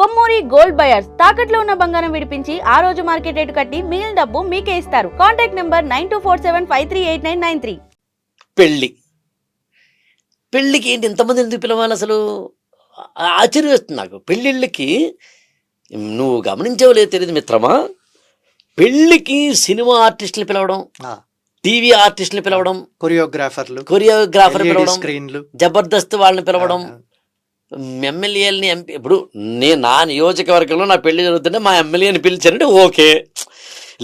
Kommuri gold buyers తాకట్లో ఉన్న బంగారం విడిపించి ఆ రోజు మార్కెట్ రేటు కట్టి మిగిలిన డబ్బు మీకే ఇస్తారు. Contact number 9247538993. పెళ్ళికి ఏంటి ఇంతమంది ఎందుకు పిలవాలి అసలు? ఆశ్చర్యం వేస్తుంది నాకు. పెళ్ళిళ్ళకి నువ్వు గమనించవలేదు తెలియదు మిత్రమా, పెళ్ళికి సినిమా ఆర్టిస్టులు పిలవడం, టీవీ ఆర్టిస్టులు పిలవడం, కొరియోగ్రాఫర్ పిలవడం, స్క్రీన్లు, జబర్దస్త్ వాళ్ళని పిలవడం, ఎమ్మెల్యేలని ఎంపీ. ఇప్పుడు నా నియోజకవర్గంలో నా పెళ్లి జరుగుతుంటే మా ఎమ్మెల్యేని పిలిచారంటే ఓకే,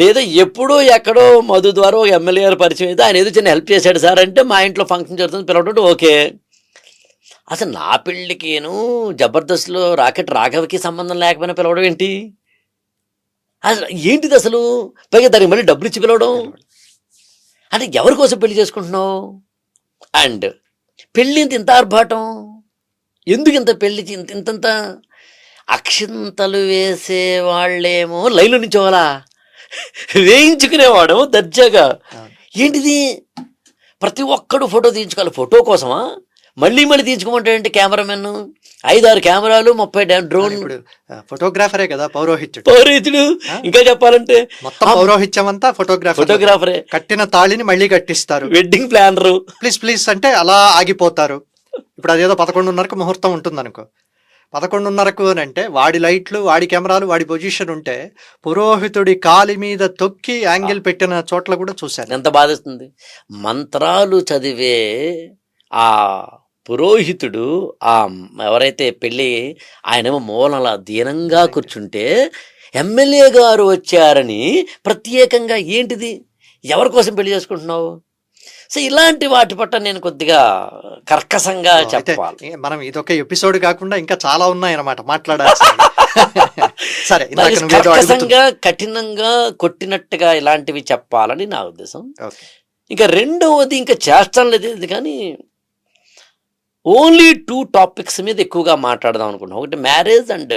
లేదా ఎప్పుడో ఎక్కడో మధు ద్వారా ఒక ఎమ్మెల్యే గారు పరిచయం అయితే ఆయన ఏదో చిన్న హెల్ప్ చేశాడు సార్ అంటే మా ఇంట్లో ఫంక్షన్ జరుగుతుంది పిలవడం ఓకే. అసలు నా పెళ్ళికేను జబర్దస్త్లో రాకెట్ రాఘవకి సంబంధం లేకపోయినా పిలవడం ఏంటి? అసలు ఏంటిది అసలు? పైగా దానికి మళ్ళీ డబ్బులు ఇచ్చి పిలవడం అంటే ఎవరి కోసం పెళ్లి చేసుకుంటున్నావు? అండ్ పెళ్ళి ఇంత ఆర్భాటం ఎందుకు? ఇంత పెళ్లి ఇంతంత అక్షింతలు వేసే వాళ్ళేమో లైన్లో నించోవాలా, వేయించుకునేవాడు దర్జాగా. ఏంటిది? ప్రతి ఒక్కడు ఫోటో తీయించుకోవాలి. ఫోటో కోసమా? మళ్ళీ తీయించుకోమంటాడంటే కెమెరామెన్ 5-6 కెమెరాలు 30 డ్రోన్. ఫోటోగ్రాఫరే కదా పౌరోహితుడు. ఇంకా చెప్పాలంటే మొత్తం పౌరోహిత్యం అంతా ఫోటోగ్రాఫరే. కట్టిన తాళిని మళ్ళీ కట్టిస్తారు. వెడ్డింగ్ ప్లానరు ప్లీజ్ అంటే అలా ఆగిపోతారు. ఇప్పుడు అదేదో 11:30కు ముహూర్తం ఉంటుంది అనుకో, 11:30కు అని అంటే వాడి లైట్లు, వాడి కెమెరాలు, వాడి పొజిషన్ ఉంటే పురోహితుడి కాలి మీద తొక్కి యాంగిల్ పెట్టిన చోట్ల కూడా చూశాను. ఎంత బాధిస్తుంది. మంత్రాలు చదివే ఆ పురోహితుడు, ఆ ఎవరైతే పెళ్ళి ఆయనేమో మూలలా దీనంగా కూర్చుంటే ఎమ్మెల్యే గారు వచ్చారని ప్రత్యేకంగా ఏంటిది? ఎవరి కోసం పెళ్లి చేసుకుంటున్నావు? సో ఇలాంటి వాటి పట్ల నేను కొద్దిగా కర్కశంగా చెప్పాలి. మనం ఇదొక ఎపిసోడ్ కాకుండా ఇంకా చాలా ఉన్నాయి అన్నమాట మాట్లాడాలి. సరే, కర్కశంగా కఠినంగా కొట్టినట్టుగా ఇలాంటివి చెప్పాలని నా ఉద్దేశం. ఇంకా రెండవది ఇంకా చేస్తాం లేదు కానీ ఓన్లీ 2 టాపిక్స్ మీద ఎక్కువగా మాట్లాడదాం అనుకుంటున్నాం. ఒకటి మ్యారేజ్ అండ్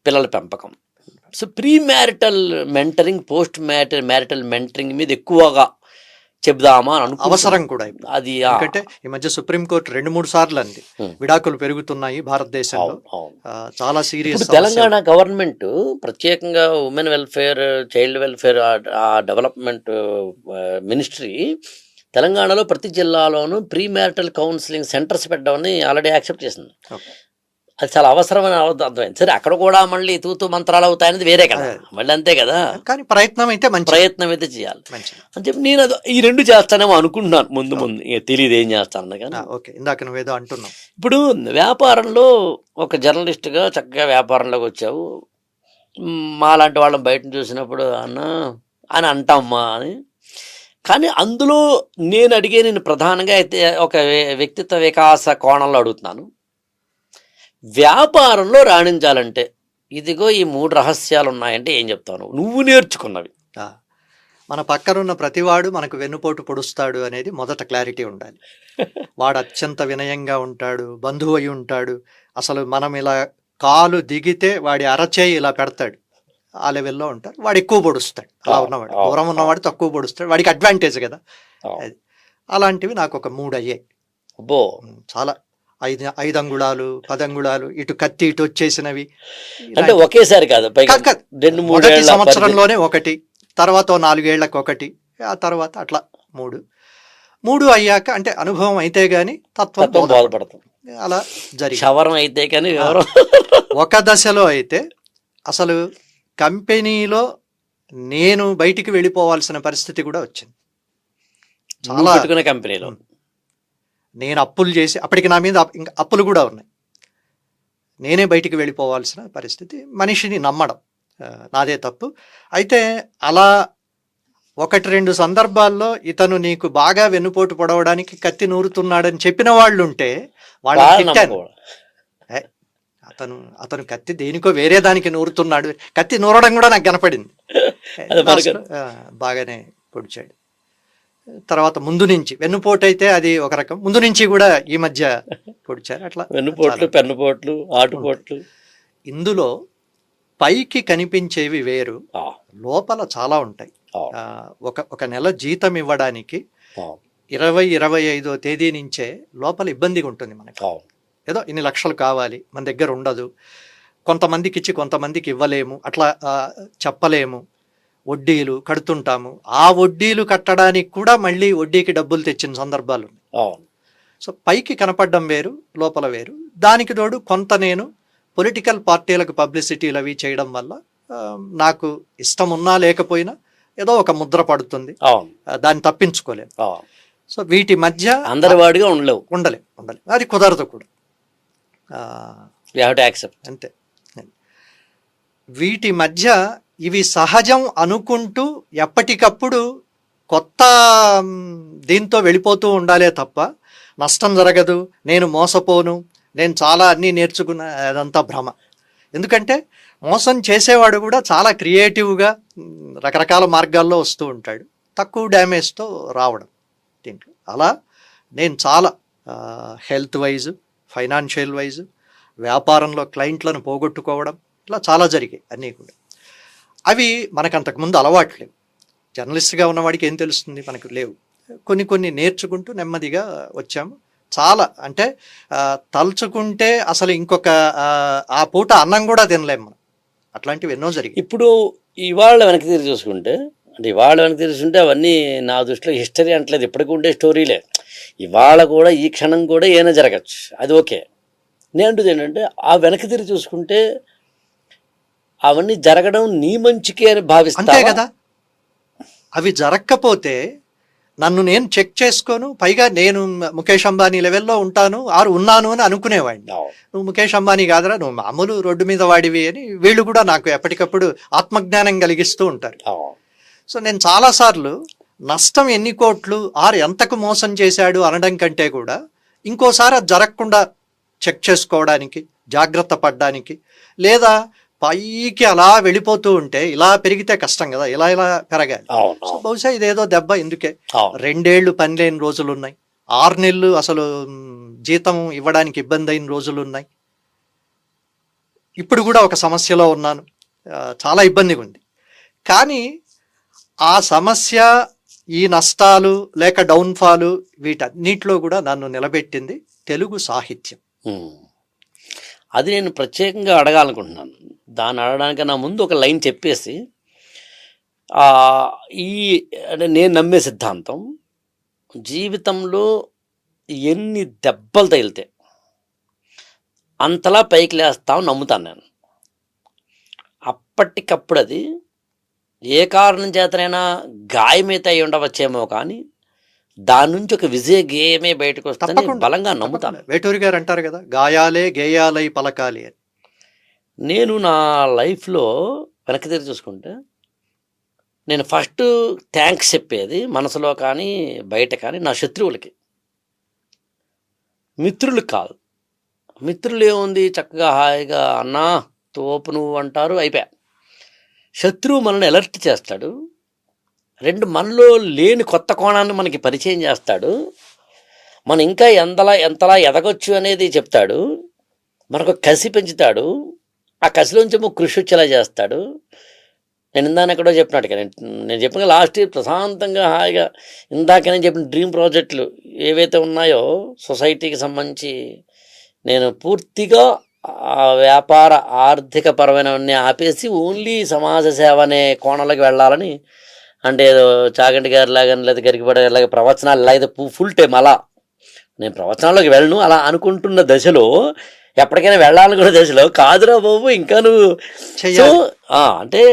పిల్లల పెంపకం. So pre marital mentoring, post marital mentoring మీద ఎక్కువగా చెప్దామా అని అవసరం కూడా. అది ఎందుకంటే ఈ మధ్య సుప్రీంకోర్టు 2-3 సార్లు అంది విడాకులు పెరుగుతున్నాయి భారతదేశంలో, చాలా సీరియస్. తెలంగాణ గవర్నమెంట్ ప్రత్యేకంగా women welfare, child welfare development ministry తెలంగాణలో ప్రతి జిల్లాలోనూ ప్రీ మ్యారిటల్ కౌన్సిలింగ్ సెంటర్స్ పెట్టడాన్ని ఆల్రెడీ యాక్సెప్ట్ చేసింది. అది చాలా అవసరమని అర్థమైంది. సరే, అక్కడ కూడా మళ్ళీ తూతూ మంత్రాలు అవుతాయనేది వేరే కదా, మళ్ళీ అంతే కదా. కానీ ప్రయత్నం అయితే చేయాలి అని చెప్పి నేను ఈ 2 చేస్తానేమో అనుకుంటున్నాను. ముందు తెలియదు ఏం చేస్తాను కానీ. ఇందాక నువ్వేదో అంటున్నావు. ఇప్పుడు వ్యాపారంలో ఒక జర్నలిస్ట్గా చక్కగా వ్యాపారంలోకి వచ్చావు. మాలాంటి వాళ్ళని బయట చూసినప్పుడు అన్నా అని అంటామ్మా అని. కానీ అందులో నేను ప్రధానంగా అయితే ఒక వ్యక్తిత్వ వికాస కోణంలో అడుగుతున్నాను. వ్యాపారంలో రాణించాలంటే ఇదిగో ఈ 3 రహస్యాలు ఉన్నాయంటే ఏం చెప్తాను నువ్వు నేర్చుకున్నవి? మన పక్కనున్న ప్రతివాడు మనకు వెన్నుపోటు పొడుస్తాడు అనేది మొదట క్లారిటీ ఉండాలి. వాడు అత్యంత వినయంగా ఉంటాడు, బంధువు అయి ఉంటాడు. అసలు మనం ఇలా కాలు దిగితే వాడి అరచేయి ఇలా పెడతాడు, ఆ లెవెల్లో ఉంటాడు. వాడు ఎక్కువ పొడుస్తాడు, అలా ఉన్నవాడు. దూరం ఉన్నవాడు తక్కువ పొడుస్తాడు, వాడికి అడ్వాంటేజ్ కదా. అలాంటివి నాకు ఒక 3 అయ్యాయి. చాలా 5 అంగుళాలు 10 అంగుళాలు, ఇటు కత్తి ఇటు వచ్చేసినవి. అంటే ఒకేసారి కాదు, మొదటి సంవత్సరంలోనే ఒకటి, తర్వాత 4 ఏళ్లకు ఒకటి, ఆ తర్వాత అట్లా 3 అయ్యాక అంటే అనుభవం అయితే గాని తత్వం బోధపడుతుంది. అలా జరిగి అయితే కానీ ఒక దశలో అయితే అసలు కంపెనీలో నేను బయటికి వెళ్ళిపోవాల్సిన పరిస్థితి కూడా వచ్చింది. చాలా కంపెనీలో నేను అప్పులు చేసి, అప్పటికి నా మీద ఇంకా అప్పులు కూడా ఉన్నాయి, నేనే బయటికి వెళ్ళిపోవాల్సిన పరిస్థితి. మనిషిని నమ్మడం నాదే తప్పు. అయితే అలా 1-2 సందర్భాల్లో ఇతను నీకు బాగా వెన్నుపోటు పొడవడానికి కత్తి నూరుతున్నాడని చెప్పిన వాళ్ళు ఉంటే వాళ్ళని తిట్టాను. అతను కత్తి దేనికో వేరే దానికి నూరుతున్నాడు, కత్తి నూరడం కూడా నాకు కనపడింది. బాగానే పొడిచాడు. తర్వాత ముందు నుంచి వెన్నుపోటు అయితే అది ఒక రకం, ముందు నుంచి కూడా ఈ మధ్య పొడిచారు. అట్లా వెన్నుపోట్లు, పెన్నుపోట్లు, ఆటుపోట్లు. ఇందులో పైకి కనిపించేవి వేరు, లోపల చాలా ఉంటాయి. ఒక నెల జీతం ఇవ్వడానికి 20-25వ తేదీ నుంచే లోపల ఇబ్బందిగా ఉంటుంది మనకి. ఏదో ఇన్ని లక్షలు కావాలి, మన దగ్గర ఉండదు. కొంతమందికి ఇచ్చి కొంతమందికి ఇవ్వలేము, అట్లా చెప్పలేము. వడ్డీలు కడుతుంటాము, ఆ వడ్డీలు కట్టడానికి కూడా మళ్ళీ వడ్డీకి డబ్బులు తెచ్చిన సందర్భాలు ఉన్నాయి. అవును. సో పైకి కనపడడం వేరు, లోపల వేరు. దానికి తోడు కొంత నేను పొలిటికల్ పార్టీలకు పబ్లిసిటీలు అవి చేయడం వల్ల నాకు ఇష్టం ఉన్నా లేకపోయినా ఏదో ఒక ముద్ర పడుతుంది. అవును. దాన్ని తప్పించుకోలేము. అవును. సో వీటి మధ్య అందరి వాడిగా ఉండలేవు. ఉండలేము. అది కుదరదు కూడా. You have to accept. అంతే. వీటి మధ్య ఇవి సహజం అనుకుంటూ ఎప్పటికప్పుడు కొత్త దీంతో వెళ్ళిపోతూ ఉండాలే తప్ప నష్టం జరగదు, నేను మోసపోను, నేను చాలా అన్నీ నేర్చుకున్న, అదంతా భ్రమ. ఎందుకంటే మోసం చేసేవాడు కూడా చాలా క్రియేటివ్గా రకరకాల మార్గాల్లో వస్తూ ఉంటాడు, తక్కువ డ్యామేజ్తో రావడం దీంట్లో. అలా నేను చాలా హెల్త్ వైజ్, ఫైనాన్షియల్ వైజ్, వ్యాపారంలో క్లయింట్లను పోగొట్టుకోవడం, ఇట్లా చాలా జరిగాయి అన్నీ కూడా. అవి మనకు అంతకుముందు అలవాట్లేవు. జర్నలిస్ట్గా ఉన్నవాడికి ఏం తెలుస్తుంది, మనకు లేవు. కొన్ని నేర్చుకుంటూ నెమ్మదిగా వచ్చాము. చాలా అంటే తలుచుకుంటే అసలు ఇంకొక ఆ పూట అన్నం కూడా తినలేము మనం. అట్లాంటివి ఎన్నో జరిగాయి. ఇప్పుడు ఇవాళ వెనక్కి తిరిగి చూసుకుంటే, అవన్నీ నా దృష్టిలో హిస్టరీ అంటలేదు, ఇప్పటికి ఉండే స్టోరీలే. ఇవాళ కూడా ఈ క్షణం కూడా ఏమైనా జరగచ్చు, అది ఓకే. నేను అంటుంది ఏంటంటే, ఆ వెనక్కి తిరిగి చూసుకుంటే అవన్నీ జరగడం నీ మంచికే అని భావిస్తా. అంతే కదా. అవి జరగకపోతే నన్ను నేను చెక్ చేసుకోను, పైగా నేను ముఖేష్ అంబానీ లెవెల్లో ఉన్నాను అని అనుకునేవాడిని. నువ్వు ముఖేష్ అంబానీ కాదురా, నువ్వు మామూలు రోడ్డు మీద వాడివి అని వీళ్ళు కూడా నాకు ఎప్పటికప్పుడు ఆత్మజ్ఞానం కలిగిస్తూ ఉంటారు. సో నేను చాలాసార్లు నష్టం ఎన్ని కోట్లు, ఎంతకు మోసం చేశాడు అనడం కంటే కూడా ఇంకోసారి అది జరగకుండా చెక్ చేసుకోవడానికి, జాగ్రత్త పడడానికి, లేదా పైకి అలా వెళ్ళిపోతూ ఉంటే ఇలా పెరిగితే కష్టం కదా, ఇలా పెరగాలి. సో బహుశా ఇదేదో దెబ్బ. ఎందుకే 2 ఏళ్ళు పని లేని రోజులు ఉన్నాయి, 6 నెలలు అసలు జీతం ఇవ్వడానికి ఇబ్బంది అయిన రోజులు ఉన్నాయి. ఇప్పుడు కూడా ఒక సమస్యలో ఉన్నాను, చాలా ఇబ్బందిగా ఉంది. కానీ ఆ సమస్య, ఈ నష్టాలు లేక డౌన్ఫాలు, వీటన్నిటిలో కూడా నన్ను నిలబెట్టింది తెలుగు సాహిత్యం. అది నేను ప్రత్యేకంగా అడగాలనుకుంటున్నాను. దాన్ని అడగడానికి నా ముందు ఒక లైన్ చెప్పేసి, అంటే నేను నమ్మే సిద్ధాంతం, జీవితంలో ఎన్ని దెబ్బలు తగిలితే అంతలా పైకి లేస్తామని నమ్ముతాను నేను. అప్పటికప్పుడు అది ఏ కారణం చేతనైనా గాయమైతే అయి ఉండవచ్చేమో, కానీ దాని నుంచి ఒక విజయ గేయమే బయటకు వస్తుంది బలంగా నమ్ముతాను. వేటూరి గారు అంటారు కదా, గాయాలే గేయాలై పలకాలి అని. నేను నా లైఫ్లో వెనక్కి తిరిగి చూసుకుంటే, నేను ఫస్ట్ థ్యాంక్స్ చెప్పేది మనసులో కానీ బయట కానీ నా శత్రువులకి, మిత్రులకు కాదు. మిత్రులు ఏముంది, చక్కగా హాయిగా అన్నా తోపు నువ్వు అంటారు, అయిపోయా. శత్రువు మనల్ని అలర్ట్ చేస్తాడు, 2 మనలో లేని కొత్త కోణాన్ని మనకి పరిచయం చేస్తాడు, మనం ఇంకా ఎంతలా ఎదగొచ్చు అనేది చెప్తాడు, మనకు కసి పెంచుతాడు, ఆ కసిలోంచి కృషి వచ్చేలా చేస్తాడు. నేను ఇందాక ఎక్కడో చెప్పినట్టుగా నేను చెప్పిన లాస్ట్ ఇయర్ ప్రశాంతంగా హాయిగా ఇందాక నేను చెప్పిన డ్రీమ్ ప్రాజెక్టులు ఏవైతే ఉన్నాయో సొసైటీకి సంబంధించి నేను పూర్తిగా వ్యాపార ఆర్థిక పరమైనవన్నీ ఆపేసి ఓన్లీ సమాజ సేవ అనే కోణంలోకి వెళ్ళాలని, అంటే ఏదో చాగంటి గారి లాగా లేదా గరికిపడే లాగా ప్రవచనాలు లేదా ఫుల్ టైం అలా నేను ప్రవచనాల్లోకి వెళ్ళను అలా అనుకుంటున్న దశలో, ఎప్పటికైనా వెళ్ళాలనుకున్న దశలో, కాదురా బాబు ఇంకా నువ్వు సో అంటే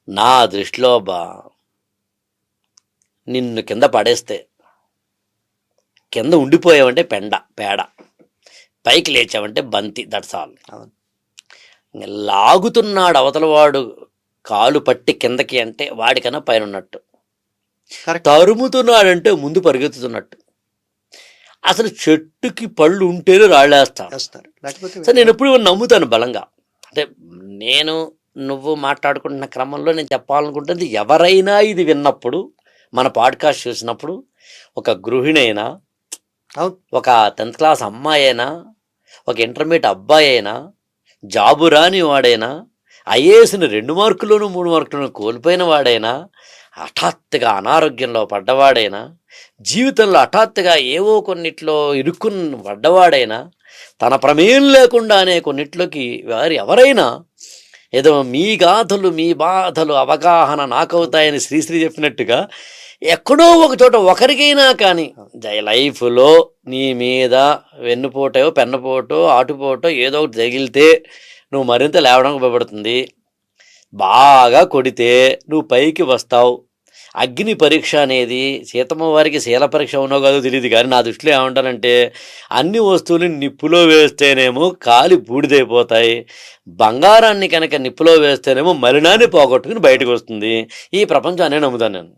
నా దృష్టిలో నిన్ను కింద పడేస్తే, కింద ఉండిపోయావంటే పేడ, పైకి లేచావంటే బంతి, దట్స్ ఆల్. లాగుతున్నాడు అవతలవాడు కాలు పట్టి కిందకి అంటే వాడికన్నా పైన ఉన్నట్టు, తరుముతున్నాడంటే ముందు పరిగెత్తుతున్నట్టు. అసలు చెట్టుకి పళ్ళు ఉంటేనే రాళ్ళేస్తారు. సో నేను ఎప్పుడు నమ్ముతాను బలంగా. అంటే నువ్వు మాట్లాడుకుంటున్న క్రమంలో నేను చెప్పాలనుకుంటుంది, ఎవరైనా ఇది విన్నప్పుడు, మన పాడ్కాస్ట్ చూసినప్పుడు, ఒక గృహిణి అయినా, ఒక 10th క్లాస్ అమ్మాయి అయినా, ఒక ఇంటర్మీడియట్ అబ్బాయి అయినా, జాబు రాని వాడైనా, ఐఏఎస్ని 2 మార్కుల్లోనూ 3 మార్కులను కోల్పోయిన వాడైనా, హఠాత్తుగా అనారోగ్యంలో పడ్డవాడైనా, జీవితంలో హఠాత్తుగా ఏవో కొన్నిట్లో ఇరుక్కుని పడ్డవాడైనా, తన ప్రమేయం లేకుండానే కొన్నిట్లోకి వారు ఎవరైనా ఏదో మీ గాథలు మీ బాధలు అవగాహన నాకవుతాయని శ్రీశ్రీ చెప్పినట్టుగా ఎక్కడో ఒక చోట ఒకరికైనా కానీ లైఫ్లో నీ మీద వెన్నుపోటో పెన్నుపోటో ఆటుపోటో ఏదో ఒకటి తగిలితే నువ్వు మరింత లేవడానికి ఉపయోగపడుతుంది. బాగా కొడితే నువ్వు పైకి వస్తావు. అగ్ని పరీక్ష అనేది సీతమ్మ వారికి శీల పరీక్ష ఉన్నో కాదో తెలియదు, కానీ నా దృష్టిలో ఏమంటానంటే అన్ని వస్తువులు నిప్పులో వేస్తేనేమో కాలి బూడిదైపోతాయి, బంగారాన్ని కనుక నిప్పులో వేస్తేనేమో మలినాన్ని పోగొట్టుకుని బయటకు వస్తుంది. ఈ ప్రపంచాన్ని నమ్ముతాను నేను.